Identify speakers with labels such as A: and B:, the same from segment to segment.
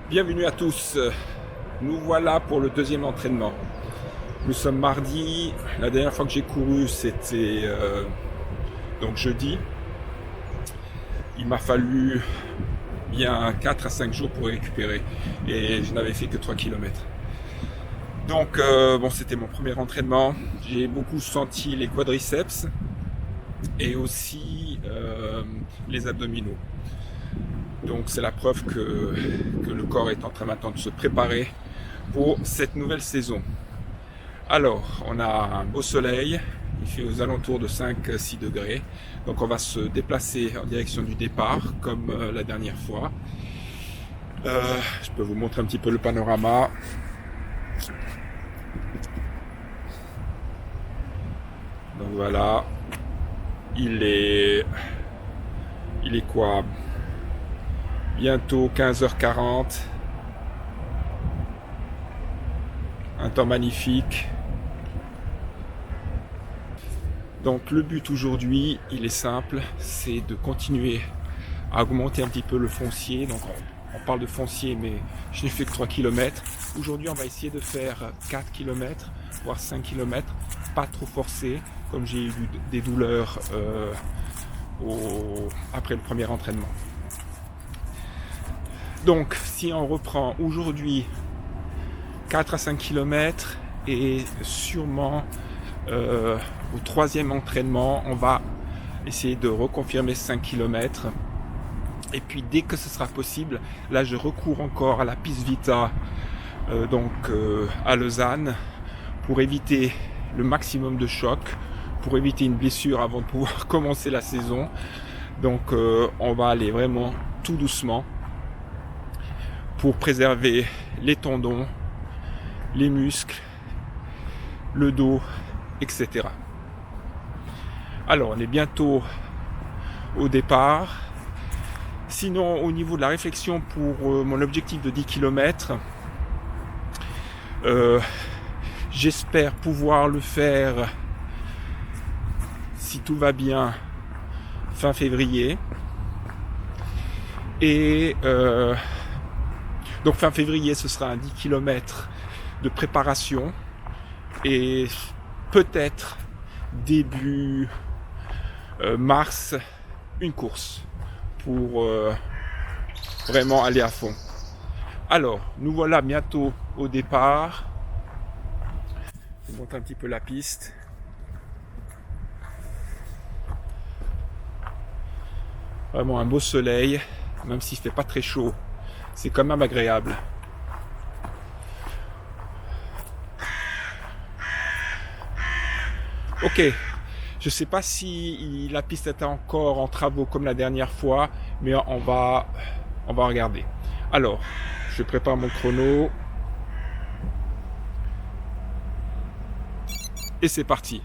A: Bienvenue à tous. Nous voilà pour le deuxième entraînement. Nous sommes mardi. La dernière fois que j'ai couru, c'était donc jeudi. Il m'a fallu bien 4 à 5 jours pour récupérer et je n'avais fait que 3 km. Donc bon, c'était mon premier entraînement. J'ai beaucoup senti les quadriceps et aussi les abdominaux. Donc c'est la preuve que le corps est en train maintenant de se préparer pour cette nouvelle saison. Alors, on a un beau soleil, il fait aux alentours de 5-6 degrés. Donc on va se déplacer en direction du départ, comme la dernière fois. Je peux vous montrer un petit peu le panorama. Donc voilà, il est quoi? Bientôt 15h40. Un temps magnifique. Donc le but aujourd'hui, il est simple, c'est de continuer à augmenter un petit peu le foncier. Donc on parle de foncier, mais je n'ai fait que 3 km. Aujourd'hui, on va essayer de faire 4 km, voire 5 km, pas trop forcé, comme j'ai eu des douleurs après le premier entraînement. Donc si on reprend aujourd'hui 4 à 5 km et sûrement au troisième entraînement, on va essayer de reconfirmer 5 km. Et puis dès que ce sera possible, là je recours encore à la piste Vita à Lausanne pour éviter le maximum de choc, pour éviter une blessure avant de pouvoir commencer la saison. Donc on va aller vraiment tout doucement pour préserver les tendons, les muscles, le dos, etc. Alors, on est bientôt au départ. Sinon, au niveau de la réflexion pour mon objectif de 10 km, j'espère pouvoir le faire, si tout va bien, fin février. Et donc fin février, ce sera un 10 km de préparation et peut-être début mars une course pour vraiment aller à fond. Alors nous voilà bientôt au départ. Je vous montre un petit peu la piste. Vraiment un beau soleil, même s'il ne fait pas très chaud, c'est quand même agréable. Ok, je sais pas si la piste était encore en travaux comme la dernière fois, mais on va regarder. Alors, je prépare mon chrono. Et c'est parti.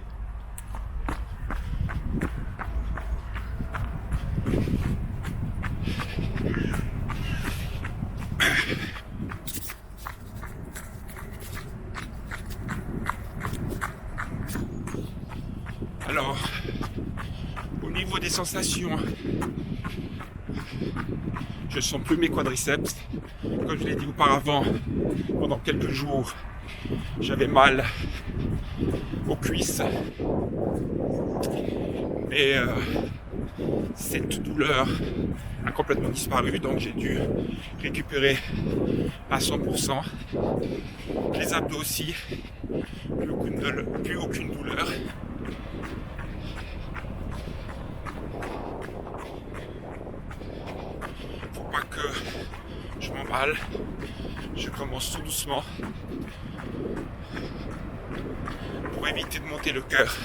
A: Alors, au niveau des sensations, je ne sens plus mes quadriceps. Comme je l'ai dit auparavant, pendant quelques jours, j'avais mal aux cuisses. Mais cette douleur a complètement disparu, donc j'ai dû récupérer à 100%. Les abdos aussi, plus aucune douleur. Faut pas que je m'emballe. Je commence tout doucement pour éviter de monter le cœur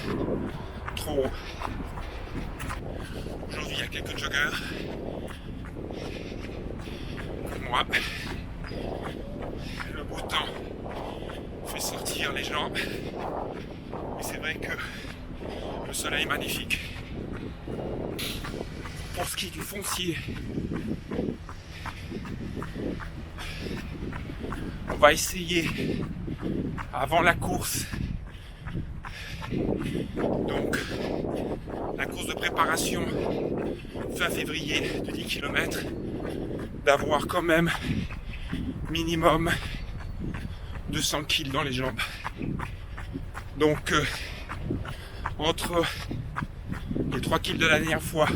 A: trop haut. Aujourd'hui, il y a quelques joggeurs comme moi. Le beau temps fait sortir les jambes. Et c'est vrai que le soleil est magnifique. Pour ce qui est du foncier, on va essayer avant la course, donc la course de préparation fin février de 10 km, d'avoir quand même minimum 200 kg dans les jambes. Donc entre les 3 kg de la dernière fois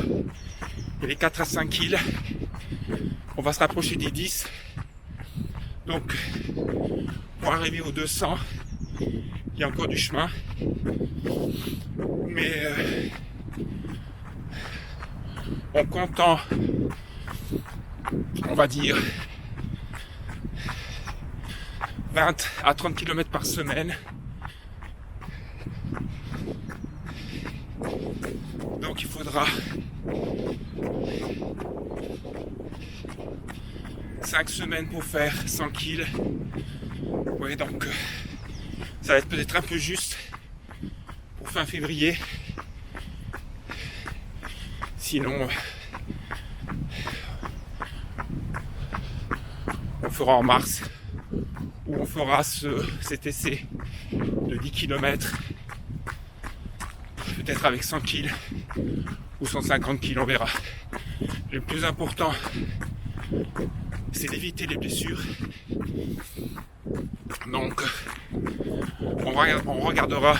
A: et les 4 à 5 kg, on va se rapprocher des 10. Donc pour arriver aux 200, il y a encore du chemin. Mais en comptant, on va dire 20 à 30 km par semaine. Donc il faudra 5 semaines pour faire 100 kg. Ouais, donc ça va être peut-être un peu juste pour fin février. Sinon, on fera en mars, où on fera cet essai de 10 km, peut-être avec 100 kg ou 150 kg, on verra. Le plus important, c'est d'éviter les blessures. Donc, on regardera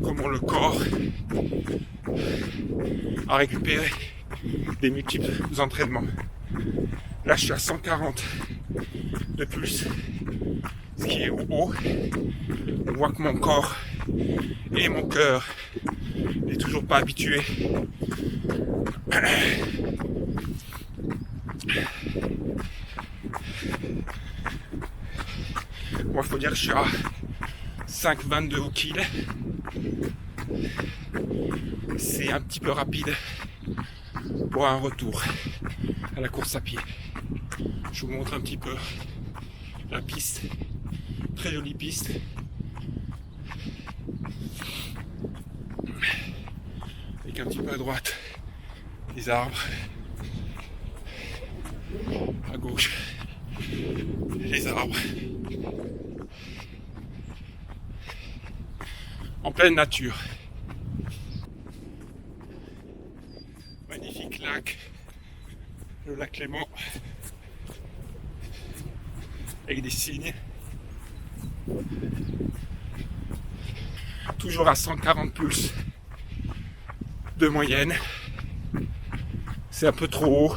A: comment le corps a récupéré des multiples entraînements. Là, je suis à 140 de plus, ce qui est haut. On voit que mon corps et mon cœur n'est toujours pas habitué. Moi, il faut dire que je suis à 5,22 au kill. C'est un petit peu rapide pour un retour à la course à pied. Je vous montre un petit peu la piste. Très jolie piste. Avec un petit peu à droite des arbres. À gauche, les arbres. En pleine nature. Magnifique lac, le lac Léman, avec des cygnes. Toujours à 140 pulses de moyenne. C'est un peu trop haut.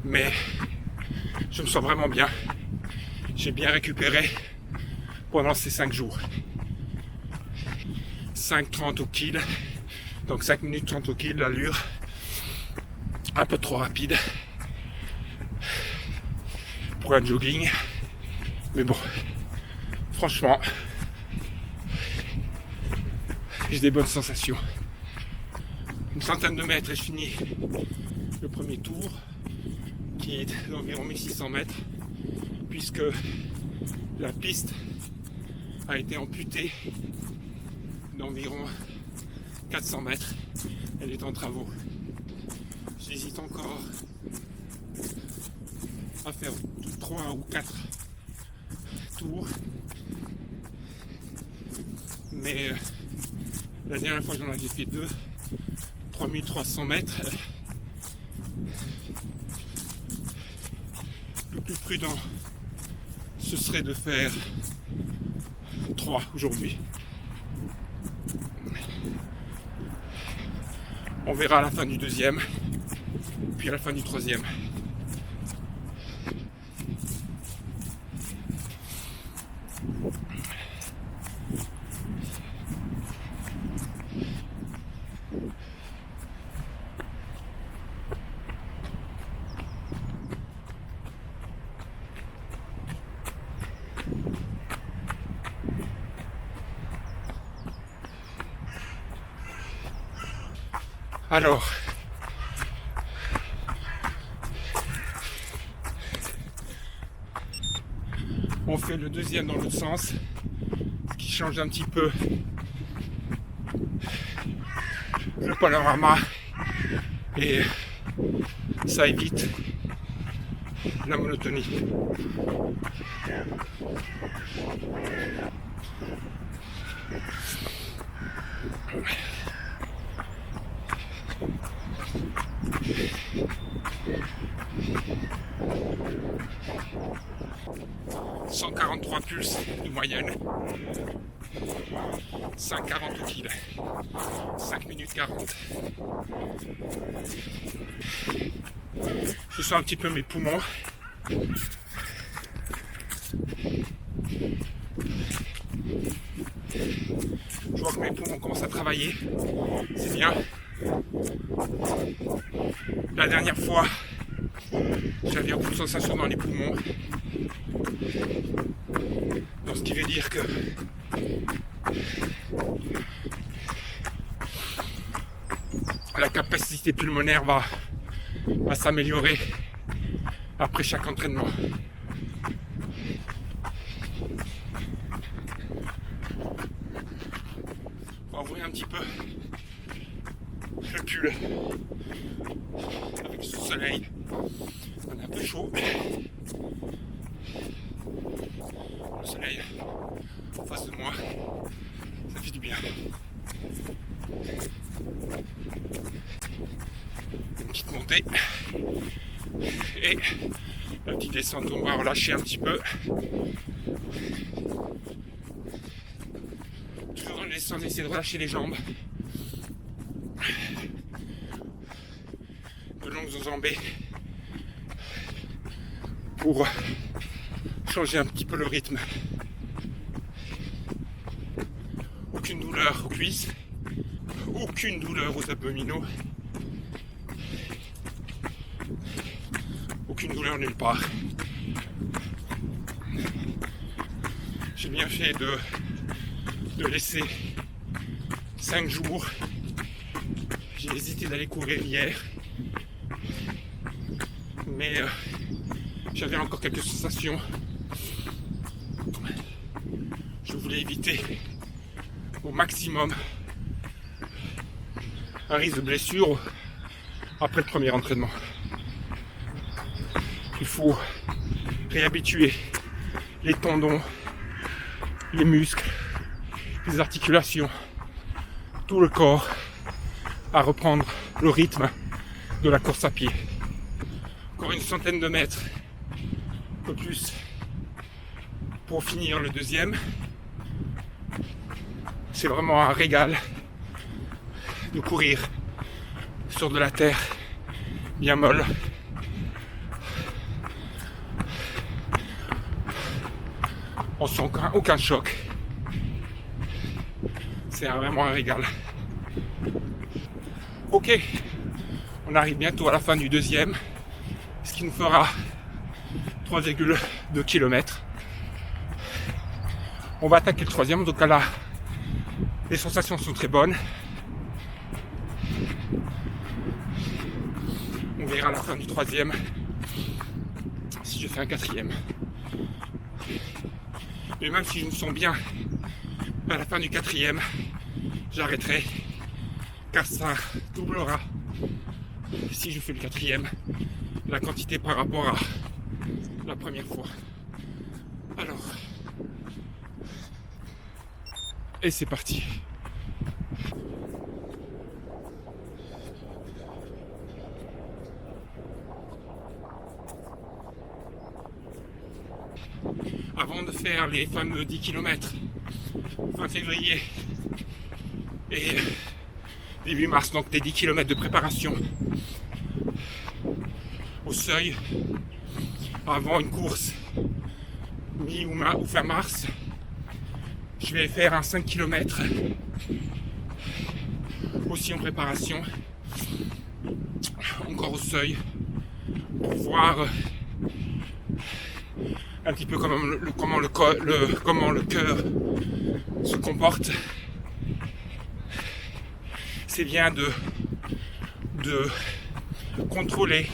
A: Mais je me sens vraiment bien. J'ai bien récupéré pendant ces 5 jours. 5,30 au kill. Donc 5 minutes 30 au kill, l'allure. Un peu trop rapide pour un jogging. Mais bon, franchement, j'ai des bonnes sensations. Une centaine de mètres et je finis le premier tour, qui est d'environ 1600 mètres, puisque la piste a été amputée d'environ 400 mètres. Elle est en travaux. J'hésite encore à faire 3 ou 4 tours. Mais la dernière fois j'en avais fait 2, 3300 mètres. Le plus prudent, ce serait de faire 3 aujourd'hui. On verra à la fin du deuxième, puis à la fin du troisième. Alors, on fait le deuxième dans l'autre sens, ce qui change un petit peu le panorama et ça évite la monotonie. 143 pulses de moyenne. 5,40 au kill. 5 minutes 40. Je sens un petit peu mes poumons. Je vois que mes poumons commencent à travailler. C'est bien. La dernière fois, j'avais aucune sensation dans les poumons. Donc ce qui veut dire que la capacité pulmonaire va s'améliorer après chaque entraînement. On va ouvrir un petit peu le pull avec ce soleil. On est un peu chaud. Le soleil en face de moi, ça fait du bien. Une petite montée et la petite descente, on va relâcher un petit peu. Toujours dans les descentes, essayer de relâcher les jambes. De longues enjambées pour changer un petit peu le rythme. Aucune douleur aux cuisses, aucune douleur aux abdominaux, aucune douleur nulle part. J'ai bien fait de laisser 5 jours. J'ai hésité d'aller courir hier, mais j'avais encore quelques sensations. Je voulais éviter au maximum un risque de blessure après le premier entraînement. Il faut réhabituer les tendons, les muscles, les articulations, tout le corps à reprendre le rythme de la course à pied. Encore une centaine de mètres, un peu plus, pour finir le deuxième. C'est vraiment un régal de courir sur de la terre bien molle. On sent aucun choc. C'est vraiment un régal. Ok, on arrive bientôt à la fin du deuxième, ce qui nous fera 3,2 km. On va attaquer le troisième, donc là, les sensations sont très bonnes. On verra à la fin du troisième si je fais un quatrième. Mais même si je me sens bien à la fin du quatrième, j'arrêterai car ça doublera, si je fais le quatrième, la quantité par rapport à la première fois. Alors, et c'est parti. Avant de faire les fameux 10 km fin février et début mars, donc des 10 km de préparation au seuil avant une course mi ou fin mars, je vais faire un 5 km aussi en préparation, encore au seuil, pour voir un petit peu comment le cœur se comporte. C'est bien de contrôler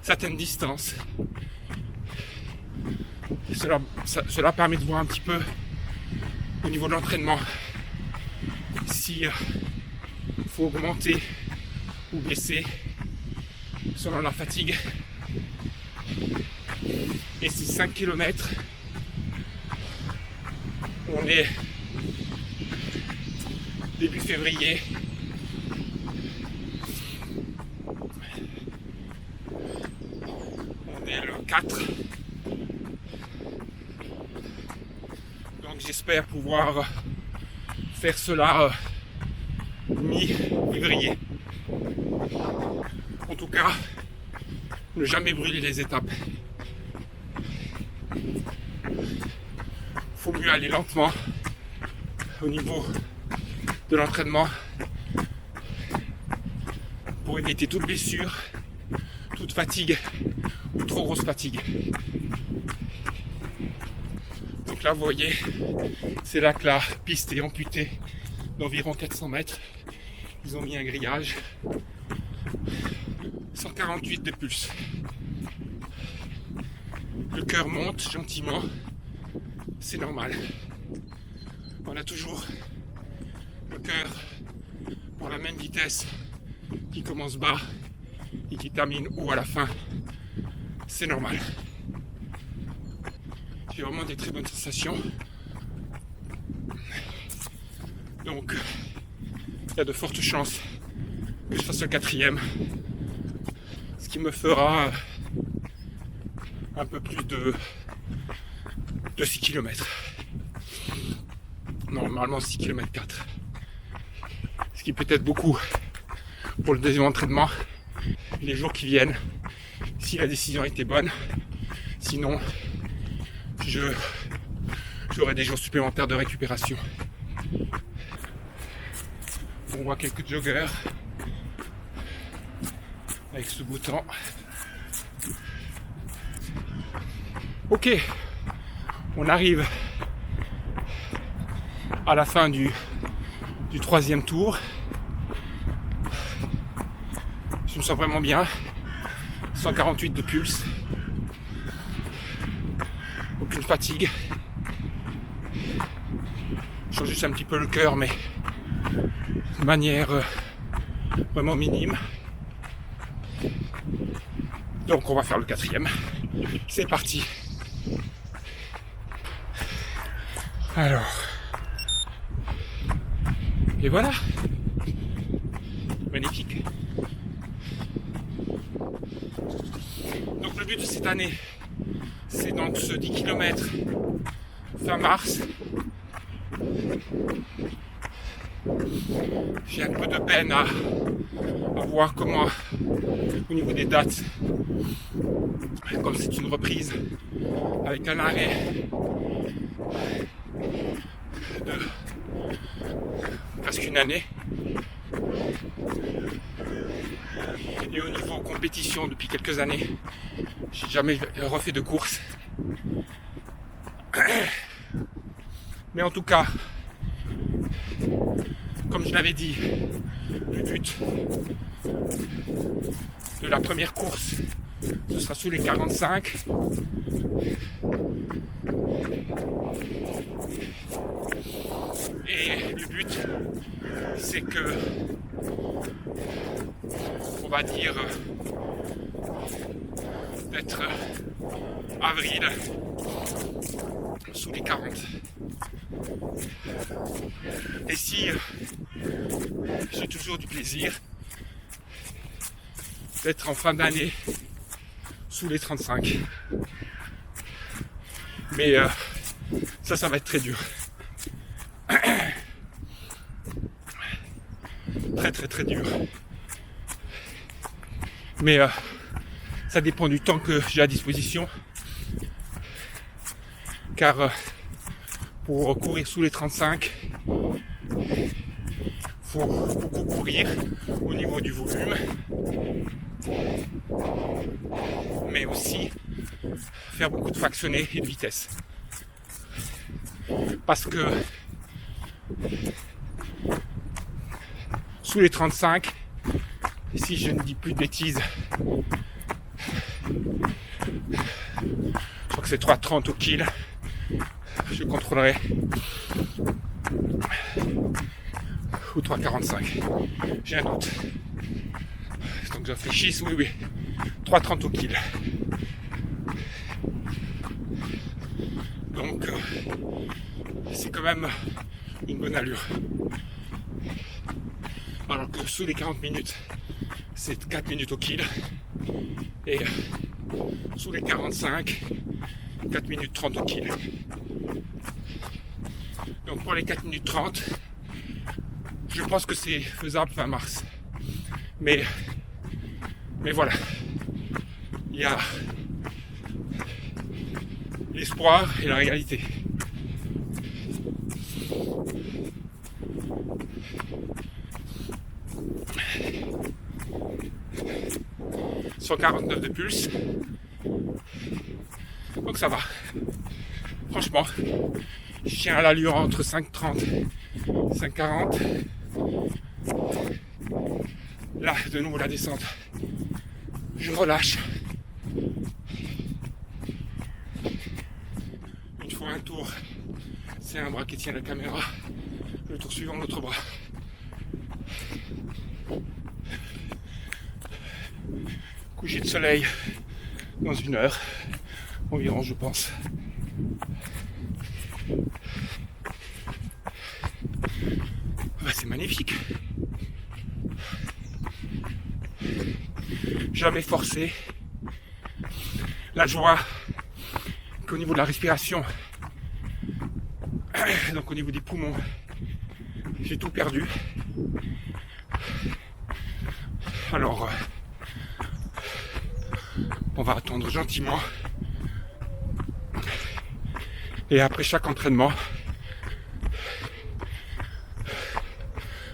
A: certaines distances. Cela permet de voir un petit peu au niveau de l'entraînement si faut augmenter ou baisser selon la fatigue. Et ces 5 km, on est début février. 4. Donc j'espère pouvoir faire cela mi-février. En tout cas, ne jamais brûler les étapes. Faut mieux aller lentement au niveau de l'entraînement pour éviter toute blessure, toute fatigue ou trop grosse fatigue. Donc là, vous voyez, c'est là que la piste est amputée d'environ 400 mètres. Ils ont mis un grillage. 148 de pulse. Le cœur monte gentiment. C'est normal. On a toujours le cœur pour la même vitesse qui commence bas et qui termine haut à la fin. C'est normal. J'ai vraiment des très bonnes sensations. Donc, il y a de fortes chances que je fasse le 4e. Ce qui me fera un peu plus de 6 km. Normalement 6 km 4. Ce qui peut être beaucoup pour le deuxième entraînement. Les jours qui viennent, si la décision était bonne. Sinon, j'aurai des jours supplémentaires de récupération. On voit quelques joggers avec ce beau temps. Ok, on arrive à la fin du 3e tour. Je me sens vraiment bien. 148 de pulse. Aucune fatigue. Je change juste un petit peu le cœur, mais de manière vraiment minime. Donc on va faire le 4e. C'est parti. Alors. Et voilà. Magnifique. Donc le but de cette année, c'est donc ce 10 km fin mars. J'ai un peu de peine à voir comment, au niveau des dates, comme c'est une reprise avec un arrêt de presque une année, et au niveau compétition depuis quelques années, j'ai jamais refait de course. Mais en tout cas, comme je l'avais dit, le but de la première course, ce sera sous les 45. Et le but, c'est que, on va dire, d'être avril sous les 40. Et si j'ai toujours du plaisir d'être en fin d'année sous les 35. Mais ça va être très dur. Très dur. Mais ça dépend du temps que j'ai à disposition. Car pour courir sous les 35, faut beaucoup courir au niveau du volume, mais aussi faire beaucoup de fractionnés et de vitesse. Parce que sous les 35, si je ne dis plus de bêtises, je crois que c'est 3,30 au kill, je contrôlerai, ou 3,45, j'ai un doute. Donc je réfléchisse, oui, 3,30 au kill. Donc c'est quand même une bonne allure. Alors que sous les 40 minutes, c'est 4 minutes au kill. Et sous les 45, 4 minutes 30 au kill. Donc pour les 4 minutes 30, je pense que c'est faisable fin mars. Mais voilà, il y a l'espoir et la réalité. « 149 de pulse. Donc ça va. Franchement, je tiens à l'allure entre 5,30 et 5,40. Là, de nouveau la descente. Je relâche. Une fois un tour, c'est un bras qui tient la caméra. Le tour suivant, l'autre bras. Coucher de soleil dans 1 heure environ, je pense. C'est magnifique. Jamais forcé. La joie qu'au niveau de la respiration, donc au niveau des poumons, j'ai tout perdu. Alors, on va attendre gentiment. Et après chaque entraînement,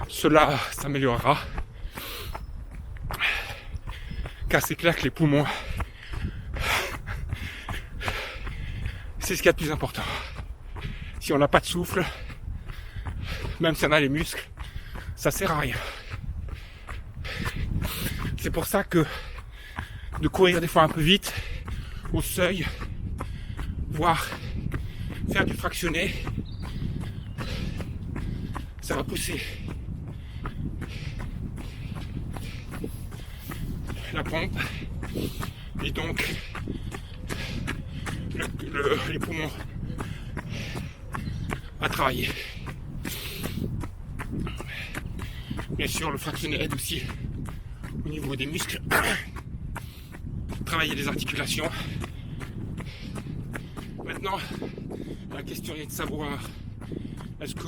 A: cela s'améliorera. Car c'est clair que les poumons, c'est ce qu'il y a de plus important. Si on n'a pas de souffle, même si on a les muscles, ça sert à rien. C'est pour ça que de courir des fois un peu vite, au seuil, voire faire du fractionné, ça va pousser la pompe et donc les poumons à travailler. Bien sûr, le fractionné aide aussi au niveau des muscles, travailler les articulations. Maintenant, la question est de savoir, est-ce que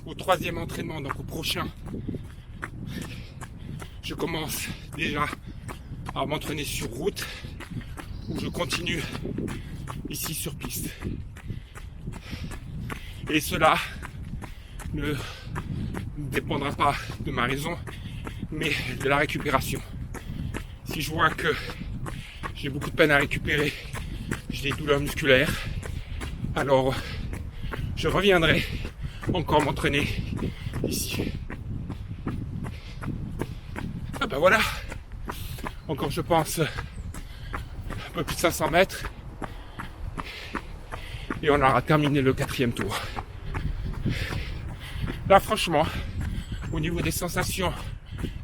A: au 3e entraînement, donc au prochain, je commence déjà à m'entraîner sur route ou je continue ici sur piste. Et cela ne dépendra pas de ma raison, mais de la récupération. Si je vois que j'ai beaucoup de peine à récupérer, j'ai des douleurs musculaires, alors je reviendrai encore m'entraîner ici. Ah ben voilà, encore je pense un peu plus de 500 mètres et on aura terminé le 4e tour. Là franchement, au niveau des sensations,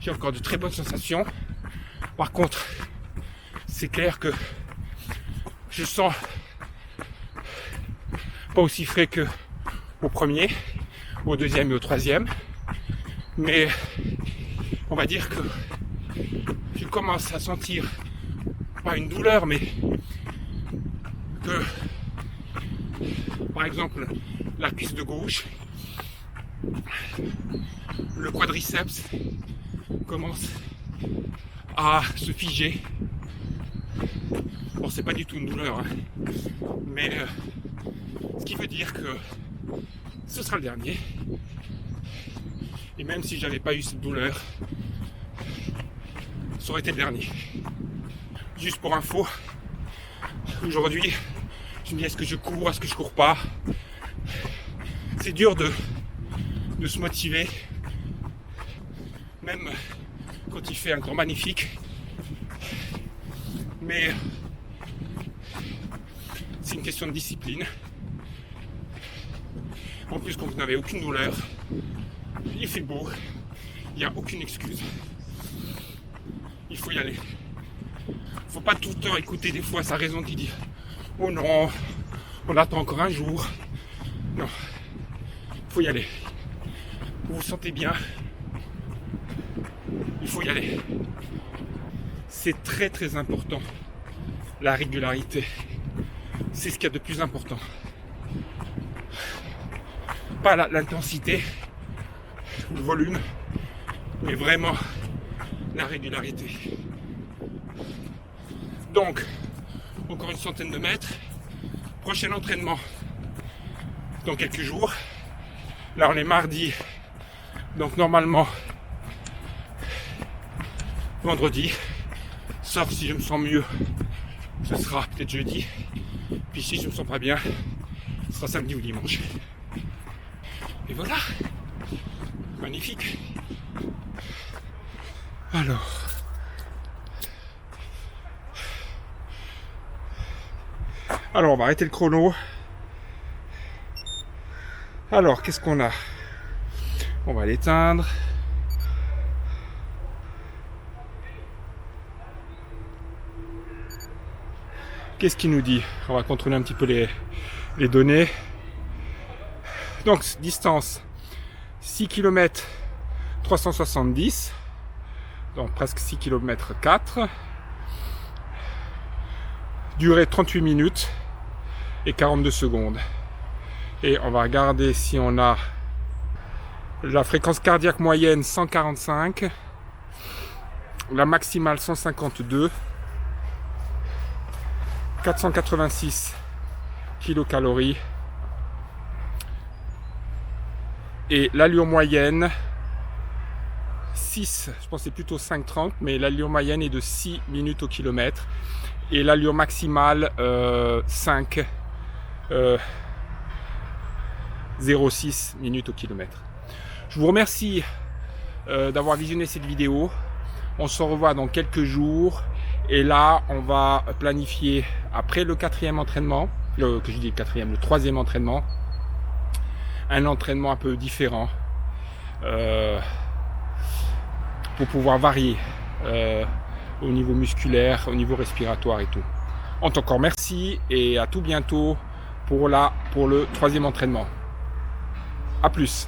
A: j'ai encore de très bonnes sensations. Par contre, c'est clair que je sens pas aussi frais que au premier, au 2e et au 3e, mais on va dire que je commence à sentir pas une douleur, mais que par exemple la cuisse de gauche, le quadriceps commence à se figer. Bon, c'est pas du tout une douleur, hein, mais ce qui veut dire que ce sera le dernier. Et même si j'avais pas eu cette douleur, ça aurait été le dernier. Juste pour info, aujourd'hui, je me dis est-ce que je cours, est-ce que je cours pas. C'est dur de se motiver, même quand il fait un temps magnifique. Mais c'est une question de discipline. En plus, quand vous n'avez aucune douleur, il fait beau, il n'y a aucune excuse. Il faut y aller. Il ne faut pas tout le temps écouter des fois sa raison qui dit « Oh non, on attend encore un jour ». Non, il faut y aller. Vous vous sentez bien, il faut y aller. C'est très très important la régularité. C'est ce qu'il y a de plus important. Pas l'intensité, le volume, mais vraiment la régularité. Donc, encore une centaine de mètres. Prochain entraînement dans quelques jours. Là, on est mardi. Donc, normalement, vendredi. Sauf si je me sens mieux, ce sera peut-être jeudi. Puis si je me sens pas bien, ce sera samedi ou dimanche. Et voilà. Magnifique. Alors, on va arrêter le chrono. Alors, qu'est-ce qu'on a? On va l'éteindre. Qu'est-ce qu'il nous dit? On va contrôler un petit peu les données. Donc, distance 6 km 370. Donc, presque 6 km 4. Durée 38 minutes et 42 secondes. Et on va regarder si on a la fréquence cardiaque moyenne 145, la maximale 152, 486 kilocalories et l'allure moyenne 6, je pense que c'est plutôt 5,30, mais l'allure moyenne est de 6 minutes au kilomètre et l'allure maximale 0,6 minutes au kilomètre. Je vous remercie d'avoir visionné cette vidéo. On se revoit dans quelques jours. Et là, on va planifier après le quatrième entraînement, le troisième entraînement, un entraînement un peu différent pour pouvoir varier au niveau musculaire, au niveau respiratoire et tout. Encore merci et à tout bientôt pour le troisième entraînement. À plus.